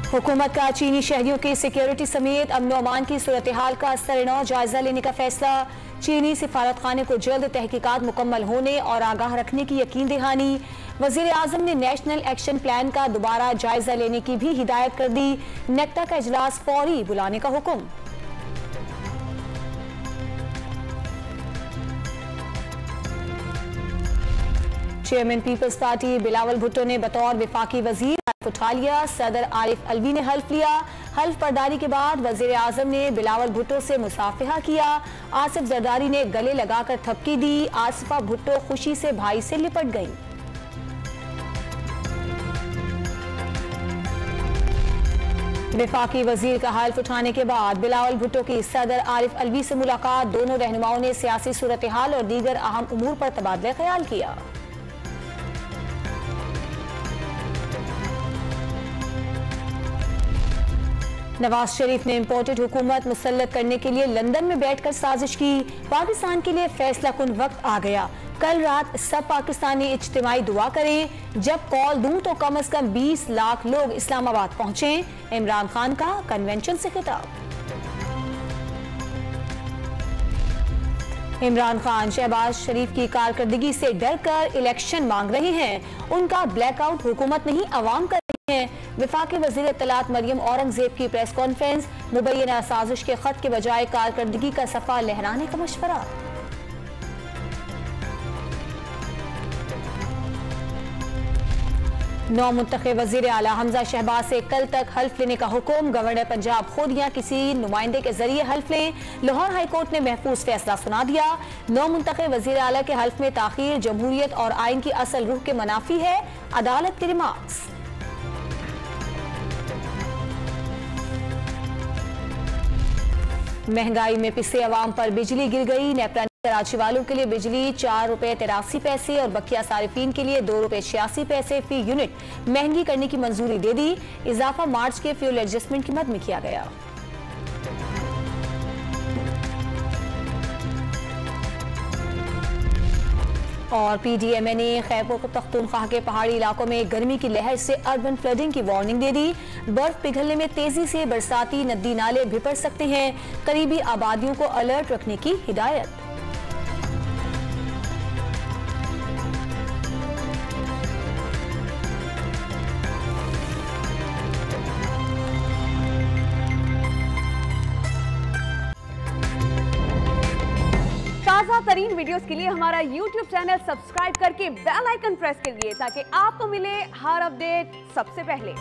हुकूमत का चीनी शहरियों की सिक्योरिटी समेत अमन अमान की सूरत हाल का सरनौ जायजा लेने का फैसला। चीनी सिफारत खाने को जल्द तहकीकात मुकम्मल होने और आगाह रखने की यकीन दहानी। वजीर आजम ने नेशनल एक्शन प्लान का दोबारा जायजा लेने की भी हिदायत कर दी। नेक्टा का इजलास फौरी बुलाने का हुक्म। चेयरमैन पीपल्स पार्टी बिलावल भुट्टो ने बतौर विफाकी वजीर हल्फ उठा लिया। सदर आरिफ अलवी ने हल्फ लिया। हल्फ बर्दारी के बाद वजीर आजम ने बिलावल भुट्टो से मुसाफिहा किया। आसिफ जरदारी ने गले लगाकर थपकी दी। आसिफा भुट्टो खुशी से भाई से लिपट गई। विफाकी वजीर का हल्फ उठाने के बाद बिलावल भुट्टो की सदर आरिफ अलवी से मुलाकात। दोनों रहनुमाओं ने सियासी सूरत हाल और दीगर अहम उमूर पर तबादला ख्याल किया। नवाज शरीफ ने इम्पोर्टेड हुकूमत मुसल्लत करने के लिए लंदन में बैठकर साजिश की। पाकिस्तान के लिए फैसला कुन वक्त आ गया। कल रात सब पाकिस्तानी इज्तिमाई दुआ करें। जब कॉल दूं तो कम से कम 20 लाख लोग इस्लामाबाद पहुंचे। इमरान खान का कन्वेंशन से खिताब। इमरान खान शहबाज शरीफ की कारकर्दगी से डरकर इलेक्शन मांग रहे हैं। उनका ब्लैकआउट हुकूमत नहीं अवाम कर रही है। विफाकी वजीर इत्तलात मरियम औरंगजेब की प्रेस कॉन्फ्रेंस। मुबैना साजिश के खत के बजाय कारकर्दगी का सफा लहराने का मशवरा। नौ मुंतखब वजीर आला हमजा शहबाज से कल तक हल्फ लेने का हुक्म। गवर्नर पंजाब खुद या किसी नुमाइंदे के जरिए हल्फ लें। लाहौर हाईकोर्ट ने महफूज फैसला सुना दिया। नौ मुंतखब वजीर आला के हल्फ में ताखीर जमहूरियत और आइन की असल रूह के मुनाफी है। अदालत के रिमार्क्स। महंगाई में पिसे अवाम पर बिजली गिर गई। नेपरा कराची वालों के लिए बिजली 4 रुपए 83 पैसे और बकिया सारिफीन के लिए 2 रुपए 86 पैसे फी यूनिट महंगी करने की मंजूरी दे दी। इजाफा मार्च के फ्यूल एडजस्टमेंट की मद में किया गया। और PDMA ने खैबर पख्तूनख्वा के पहाड़ी इलाकों में गर्मी की लहर से अर्बन फ्लडिंग की वार्निंग दे दी। बर्फ पिघलने में तेजी से बरसाती नदी नाले भिपड़ सकते हैं। करीबी आबादियों को अलर्ट रखने की हिदायत। ताज़ा तरीन वीडियोस के लिए हमारा YouTube चैनल सब्सक्राइब करके बेल आइकन प्रेस करिए ताकि आपको मिले हर अपडेट सबसे पहले।